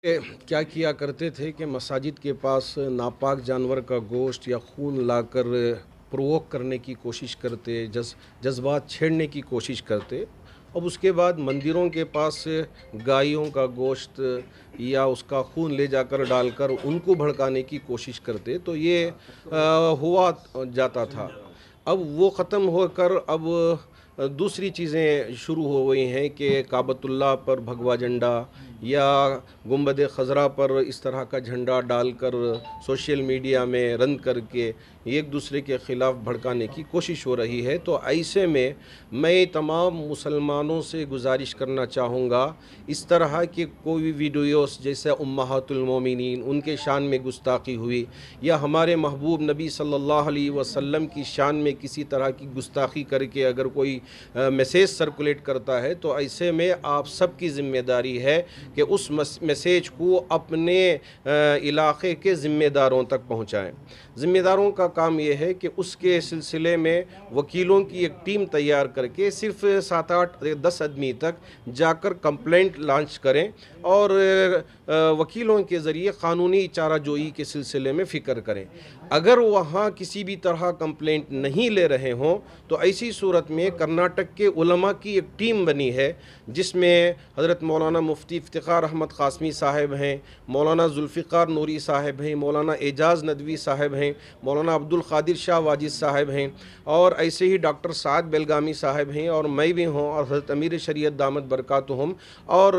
क्या किया करते थे कि मसाजिद के पास नापाक जानवर का गोश्त या खून लाकर प्रोवोक करने की कोशिश करते, जज्बात छेड़ने की कोशिश करते। अब उसके बाद मंदिरों के पास गायों का गोश्त या उसका खून ले जाकर डालकर उनको भड़काने की कोशिश करते, तो ये हुआ जाता था। अब वो ख़त्म होकर अब दूसरी चीज़ें शुरू हो गई हैं कि काबतुल्लाह पर भगवा झंडा या गुंबद खज़रा पर इस तरह का झंडा डालकर सोशल मीडिया में रन करके एक दूसरे के ख़िलाफ़ भड़काने की कोशिश हो रही है। तो ऐसे में मैं तमाम मुसलमानों से गुजारिश करना चाहूँगा, इस तरह के कोई वीडियोस जैसे उम्महातुल मोमिनीन उनके शान में गुस्ताखी हुई या हमारे महबूब नबी सल्लल्लाहु अलैहि वसल्लम की शान में किसी तरह की गुस्ताखी करके अगर कोई मैसेज सर्कुलेट करता है, तो ऐसे में आप सबकी ज़िम्मेदारी है कि उस मैसेज को अपने इलाक़े के ज़िम्मेदारों तक पहुँचाएँ। ज़िम्मेदारों का काम यह है कि उसके सिलसिले में वकीलों की एक टीम तैयार करके सिर्फ 7-8-10 आदमी तक जाकर कंप्लेंट लॉन्च करें और वकीलों के ज़रिए क़ानूनी चाराजोई के सिलसिले में फ़िक्र करें। अगर वहाँ किसी भी तरह कंप्लेंट नहीं ले रहे हों, तो ऐसी सूरत में कर्नाटक के उलमा की एक टीम बनी है, जिसमें हज़रत मौलाना मुफ्ती इफ्तिखार अहमद क़ासमी साहब हैं, मौलाना जुल्फ़िकार नूरी साहब हैं, मौलाना एजाज़ नदवी साहब हैं, मौलाना अब्दुल क़ादिर शाह वाजिद साहब हैं और ऐसे ही डॉक्टर साद बेलगामी साहब हैं और मैं भी हूँ और हज़रत अमीर शरीयत दामद बरकातुहुम और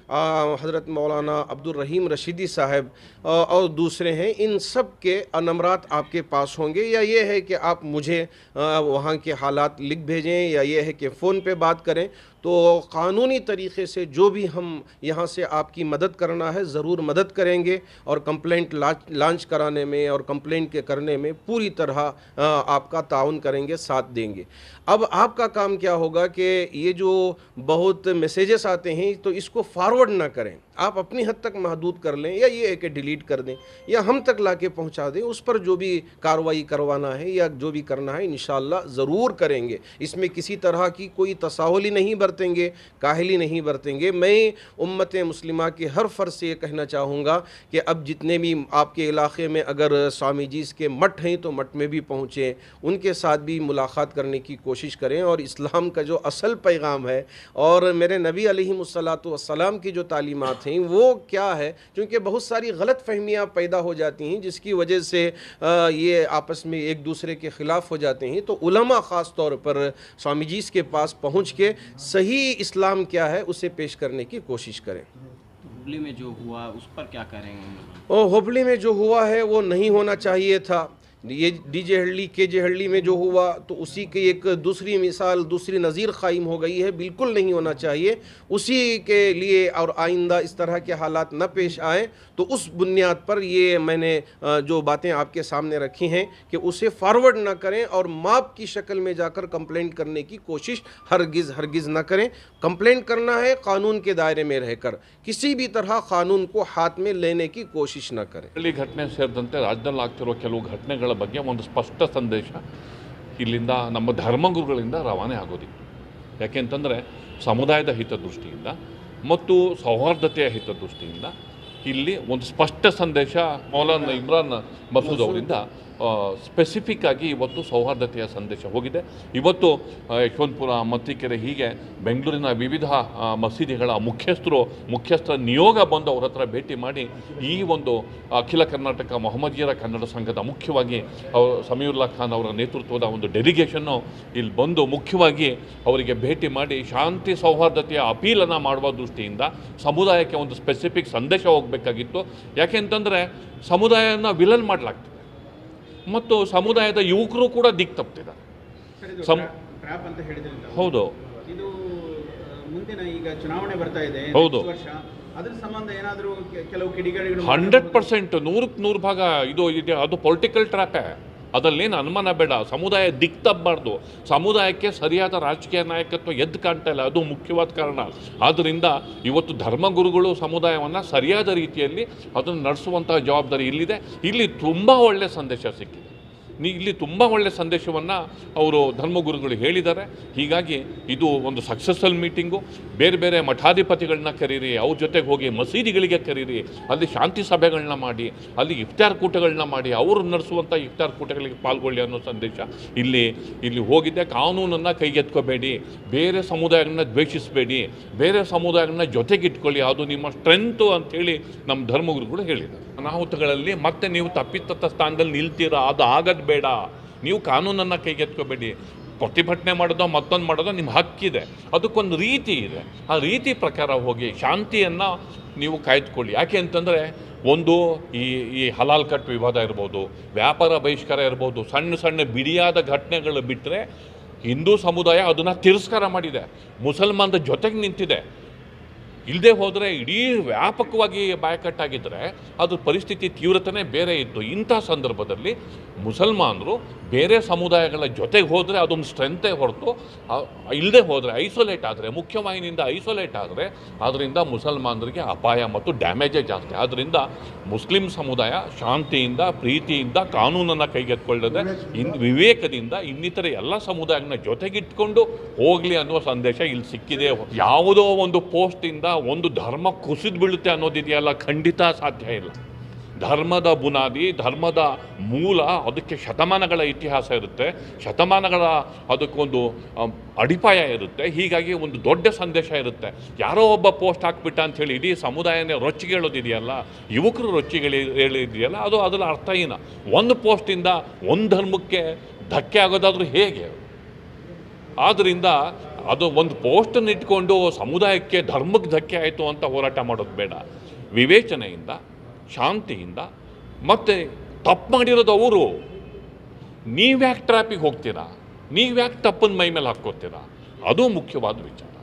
हज़रत मौलाना अब्दुल रहीम रशीदी साहब और दूसरे हैं। इन सब के नंबरात आपके पास होंगे, या ये है कि आप मुझे वहाँ के हालात लिख भेजें, या ये है कि फ़ोन पे बात करें। तो क़ानूनी तरीक़े से जो भी हम यहाँ से आपकी मदद करना है ज़रूर मदद करेंगे और कंप्लेंट लॉन्च कराने में और कंप्लेंट के करने में पूरी तरह आपका ताउन करेंगे, साथ देंगे। अब आपका काम क्या होगा कि ये जो बहुत मैसेजेस आते हैं तो इसको फॉरवर्ड ना करें, आप अपनी हद तक महदूद कर लें, या ये है कि डिलीट कर दें या हम तक ला के पहुँचा दें। उस पर जो भी कार्रवाई करवाना है या जो भी करना है इंशाअल्लाह ज़रूर करेंगे। इसमें किसी तरह की कोई तसाहुली नहीं बरतेंगे, काहली नहीं बरतेंगे। मैं उम्मत मुस्लिमा के हर फ़र्द से ये कहना चाहूँगा कि अब जितने भी आपके इलाक़े में अगर स्वामी जी के मठ हैं तो मठ में भी पहुँचें, उनके साथ भी मुलाकात करने की कोशिश करें और इस्लाम का जो असल पैगाम है और मेरे नबी अलैहिस्सलातु वस्सलाम की जो तालीमात हैं वो क्या है, क्योंकि बहुत सारी गलत फहमियाँ पैदा हो जाती हैं जिसकी वजह से ये आपस में एक दूसरे के ख़िलाफ़ हो जाते हैं। तो उलमा ख़ास तौर पर स्वामी जी के पास पहुँच के सही इस्लाम क्या है उसे पेश करने की कोशिश करें। हुबली में जो हुआ उस पर क्या करेंगे? और हुबली में जो हुआ है वो नहीं होना चाहिए था। ये डीजे हल्ली केजे हल्ली में जो हुआ तो उसी की एक दूसरी मिसाल, दूसरी नज़ीर क़ाइम हो गई है। बिल्कुल नहीं होना चाहिए। उसी के लिए और आइंदा इस तरह के हालात न पेश आए, तो उस बुनियाद पर ये मैंने जो बातें आपके सामने रखी हैं कि उसे फॉरवर्ड ना करें और माप की शक्ल में जाकर कंप्लेंट करने की कोशिश हरगिज़ ना करें। कंप्लेंट करना है कानून के दायरे में रहकर, किसी भी तरह कानून को हाथ में लेने की कोशिश ना करें। घटने ಸೇರಿದಂತೆ ರಾಜ್ಯದಲ್ಲಿ ಆಗ್ತಿರೋ ಕೆಲವು ಘಟನೆಗಳ ಬಗ್ಗೆ ಒಂದು ಸ್ಪಷ್ಟ ಸಂದೇಶ ಇಲ್ಲಿಂದ ನಮ್ಮ ಧರ್ಮಗುರುಗಳಿಂದ ರವಾನೆ ಆಗೋದಿಲ್ಲ. ಯಾಕೆಂತಂದರೆ ಸಮುದಾಯದ ಹಿತದೃಷ್ಟಿಯಿಂದ ಮತ್ತು ಸೌಹಾರ್ದತೆಯ ಹಿತದೃಷ್ಟಿಯಿಂದ ಇಲ್ಲಿ ಒಂದು ಸ್ಪಷ್ಟ ಸಂದೇಶ ಮೌಲಾನಾ ಇಮ್ರಾನ್ ಮಸೂದ್ ಅವರಿಂದ ಸ್ಪೆಸಿಫಿಕ್ ಆಗಿ ಇವತ್ತು ಸೌಹಾರ್ದತೆಯ ಸಂದೇಶ ಹೋಗಿದೆ. ಇವತ್ತು ಯಶವಂತಪುರ, ಮತ್ತಿಕೆರೆ ಹೀಗೆ ಬೆಂಗಳೂರಿನ ವಿವಿಧ ಮಸೀದಿಗಳ ಮುಖ್ಯಸ್ಥರ ನಿಯೋಗ ಬಂದು ಅವ್ರ ಹತ್ರ ಭೇಟಿ ಮಾಡಿ ಈ ಒಂದು ಅಖಿಲ ಕರ್ನಾಟಕ ಮೊಹಮ್ಮದಿಯರ ಕನ್ನಡ ಸಂಘದ ಮುಖ್ಯವಾಗಿ ಸಮೀವುಲ್ಲಾ ಖಾನ್ ಅವರ ನೇತೃತ್ವದ ಒಂದು ಡೆಲಿಗೇಷನ್ನು ಇಲ್ಲಿ ಬಂದು ಮುಖ್ಯವಾಗಿ ಅವರಿಗೆ ಭೇಟಿ ಮಾಡಿ ಶಾಂತಿ ಸೌಹಾರ್ದತೆಯ ಅಪೀಲನ್ನು ಮಾಡುವ ದೃಷ್ಟಿಯಿಂದ ಸಮುದಾಯಕ್ಕೆ ಒಂದು ಸ್ಪೆಸಿಫಿಕ್ ಸಂದೇಶ ಹೋಗಬೇಕಾಗಿತ್ತು. ಯಾಕೆಂತಂದರೆ ಸಮುದಾಯನ ವಿಲನ್ ಮಾಡಲಾಗ್ತದೆ ಮತ್ತು ಸಮುದಾಯದ ಯುವಕರು ಕೂಡ ದಿಕ್ಕು ತಪ್ಪಿದ್ದಾರೆ. ಹೌದು, ಇದು ಮುಂದಿನ ಈಗ ಚುನಾವಣೆ ಬರ್ತಾ ಇದೆ, ಹೌದು, ಅದರ ಸಂಬಂಧ ಏನಾದರೂ ಕೆಲವು ಕಿಡಿಗೇಡಿಗಳು 100% 100% ಭಾಗ ಇದು ಇದೆ. ಅದು ಪೊಲಿಟಿಕಲ್ ಟ್ರ್ಯಾಪೇ, ಅದರಲ್ಲೇನು ಅನುಮಾನ ಬೇಡ. ಸಮುದಾಯ ದಿಕ್ಕು ತಪ್ಪಬಾರ್ದು. ಸಮುದಾಯಕ್ಕೆ ಸರಿಯಾದ ರಾಜಕೀಯ ನಾಯಕತ್ವ ಎದ್ದು ಕಾಣ್ತಾ ಇಲ್ಲ, ಅದು ಮುಖ್ಯವಾದ ಕಾರಣ. ಆದ್ದರಿಂದ ಇವತ್ತು ಧರ್ಮಗುರುಗಳು ಸಮುದಾಯವನ್ನು ಸರಿಯಾದ ರೀತಿಯಲ್ಲಿ ಅದನ್ನು ನಡೆಸುವಂಥ ಜವಾಬ್ದಾರಿ ಇಲ್ಲಿದೆ. ಇಲ್ಲಿ ತುಂಬ ಒಳ್ಳೆಯ ಸಂದೇಶ ಸಿಕ್ಕಿದೆ. ಇಲ್ಲಿ ತುಂಬ ಒಳ್ಳೆಯ ಸಂದೇಶವನ್ನು ಅವರು ಧರ್ಮಗುರುಗಳು ಹೇಳಿದ್ದಾರೆ. ಹೀಗಾಗಿ ಇದು ಒಂದು ಸಕ್ಸಸ್ಫುಲ್ ಮೀಟಿಂಗು. ಬೇರೆ ಬೇರೆ ಮಠಾಧಿಪತಿಗಳನ್ನ ಕರೀರಿ, ಅವ್ರ ಜೊತೆಗೆ ಹೋಗಿ ಮಸೀದಿಗಳಿಗೆ ಕರೀರಿ, ಅಲ್ಲಿ ಶಾಂತಿ ಸಭೆಗಳನ್ನ ಮಾಡಿ, ಅಲ್ಲಿ ಇಫ್ತಾರ್ ಕೂಟಗಳನ್ನ ಮಾಡಿ, ಅವರು ನಡೆಸುವಂಥ ಇಫ್ತಾರ್ ಕೂಟಗಳಿಗೆ ಪಾಲ್ಗೊಳ್ಳಿ ಅನ್ನೋ ಸಂದೇಶ ಇಲ್ಲಿ ಹೋಗಿದೆ. ಕಾನೂನನ್ನು ಕೈಗೆತ್ಕೋಬೇಡಿ, ಬೇರೆ ಸಮುದಾಯಗಳನ್ನ ದ್ವೇಷಿಸಬೇಡಿ, ಬೇರೆ ಸಮುದಾಯಗಳನ್ನ ಜೊತೆಗಿಟ್ಕೊಳ್ಳಿ, ಅದು ನಿಮ್ಮ ಸ್ಟ್ರೆಂತು ಅಂಥೇಳಿ ನಮ್ಮ ಧರ್ಮಗುರುಗಳು ಹೇಳಿದ್ದಾರೆ. ಅನಾಹುತಗಳಲ್ಲಿ ಮತ್ತೆ ನೀವು ತಪ್ಪಿತಸ್ಥ ಸ್ಥಾನದಲ್ಲಿ ನಿಲ್ತೀರಾ, ಅದು ಆಗೋದು ಬೇಡ. ನೀವು ಕಾನೂನನ್ನು ಕೈಗೆತ್ಕೋಬೇಡಿ. ಪ್ರತಿಭಟನೆ ಮಾಡೋದೋ ಮತ್ತೊಂದು ಮಾಡೋದೋ ನಿಮ್ಮ ಹಕ್ಕಿದೆ, ಅದಕ್ಕೊಂದು ರೀತಿ ಇದೆ. ಆ ರೀತಿ ಪ್ರಕಾರ ಹೋಗಿ ಶಾಂತಿಯನ್ನು ನೀವು ಕಾಯ್ದುಕೊಳ್ಳಿ. ಯಾಕೆ ಅಂತಂದರೆ ಒಂದು ಈ ಹಲಾಲ್ ಕಟ್ ವಿವಾದ ಇರ್ಬೋದು, ವ್ಯಾಪಾರ ಬಹಿಷ್ಕಾರ ಇರ್ಬೋದು, ಸಣ್ಣ ಸಣ್ಣ ಬಿಡಿಯಾದ ಘಟನೆಗಳು ಬಿಟ್ಟರೆ ಹಿಂದೂ ಸಮುದಾಯ ಅದನ್ನು ತಿರಸ್ಕಾರ ಮಾಡಿದೆ, ಮುಸಲ್ಮಾನರ ಜೊತೆಗೆ ನಿಂತಿದೆ. ಇಲ್ಲದೆ ಹೋದರೆ ಇಡೀ ವ್ಯಾಪಕವಾಗಿ ಬಾಯಕಟ್ಟಾಗಿದ್ದರೆ ಅದು ಪರಿಸ್ಥಿತಿ ತೀವ್ರತೆಯೇ ಬೇರೆ ಇತ್ತು. ಇಂಥ ಸಂದರ್ಭದಲ್ಲಿ ಮುಸಲ್ಮಾನರು ಬೇರೆ ಸಮುದಾಯಗಳ ಜೊತೆಗೆ ಹೋದರೆ ಅದೊಂದು ಸ್ಟ್ರೆಂತೇ ಹೊರತು, ಇಲ್ಲದೆ ಹೋದರೆ ಐಸೋಲೇಟ್ ಆದರೆ, ಮುಖ್ಯವಾಹಿನಿಯಿಂದ ಐಸೋಲೇಟ್ ಆದರೆ ಅದರಿಂದ ಮುಸಲ್ಮಾನರಿಗೆ ಅಪಾಯ ಮತ್ತು ಡ್ಯಾಮೇಜೇ ಜಾಸ್ತಿ. ಆದ್ದರಿಂದ ಮುಸ್ಲಿಂ ಸಮುದಾಯ ಶಾಂತಿಯಿಂದ, ಪ್ರೀತಿಯಿಂದ, ಕಾನೂನನ್ನು ಕೈಗೆತ್ತಿಕೊಳ್ಳದೆ ವಿವೇಕದಿಂದ ಇನ್ನಿತರ ಎಲ್ಲ ಸಮುದಾಯಗಳನ್ನ ಜೊತೆಗಿಟ್ಕೊಂಡು ಹೋಗಲಿ ಅನ್ನುವ ಸಂದೇಶ ಇಲ್ಲಿ ಸಿಕ್ಕಿದೆ. ಯಾವುದೋ ಒಂದು ಪೋಸ್ಟಿಂದ ಒಂದು ಧರ್ಮ ಕುಸಿದು ಬೀಳುತ್ತೆ ಅನ್ನೋದಿದೆಯಲ್ಲ, ಖಂಡಿತ ಸಾಧ್ಯ ಇಲ್ಲ. ಧರ್ಮದ ಬುನಾದಿ, ಧರ್ಮದ ಮೂಲ, ಅದಕ್ಕೆ ಶತಮಾನಗಳ ಇತಿಹಾಸ ಇರುತ್ತೆ, ಶತಮಾನಗಳ ಅದಕ್ಕೊಂದು ಅಡಿಪಾಯ ಇರುತ್ತೆ. ಹೀಗಾಗಿ ಒಂದು ದೊಡ್ಡ ಸಂದೇಶ ಇರುತ್ತೆ. ಯಾರೋ ಒಬ್ಬ ಪೋಸ್ಟ್ ಹಾಕ್ಬಿಟ್ಟ ಅಂಥೇಳಿ ಇಡೀ ಸಮುದಾಯನೇ ರೊಚ್ಚಿಗೆ ಹೇಳೋದಿದೆಯಲ್ಲ, ಯುವಕರು ರೊಚ್ಚಿಗೆ ಹೇಳಿದೆಯಲ್ಲ, ಅದು ಅದರ ಅರ್ಥ ಏನು? ಒಂದು ಪೋಸ್ಟಿಂದ ಒಂದು ಧರ್ಮಕ್ಕೆ ಧಕ್ಕೆ ಆಗೋದಾದ್ರೂ ಹೇಗೆ? ಆದ್ದರಿಂದ ಅದು ಒಂದು ಪೋಸ್ಟನ್ನು ಇಟ್ಕೊಂಡು ಸಮುದಾಯಕ್ಕೆ, ಧರ್ಮಕ್ಕೆ ಧಕ್ಕೆ ಆಯಿತು ಅಂತ ಹೋರಾಟ ಮಾಡೋದು ಬೇಡ. ವಿವೇಚನೆಯಿಂದ, ಶಾಂತಿಯಿಂದ, ಮತ್ತು ತಪ್ಪು ಮಾಡಿರೋದು ಅವರು, ನೀವ್ಯಾಕೆ ಟ್ರಾಪಿಗೆ ಹೋಗ್ತೀರಾ, ನೀವ್ಯಾಕೆ ತಪ್ಪನ್ನು ಮೈ ಮೇಲೆ ಹಾಕ್ಕೋತೀರಾ, ಅದು ಮುಖ್ಯವಾದ ವಿಚಾರ.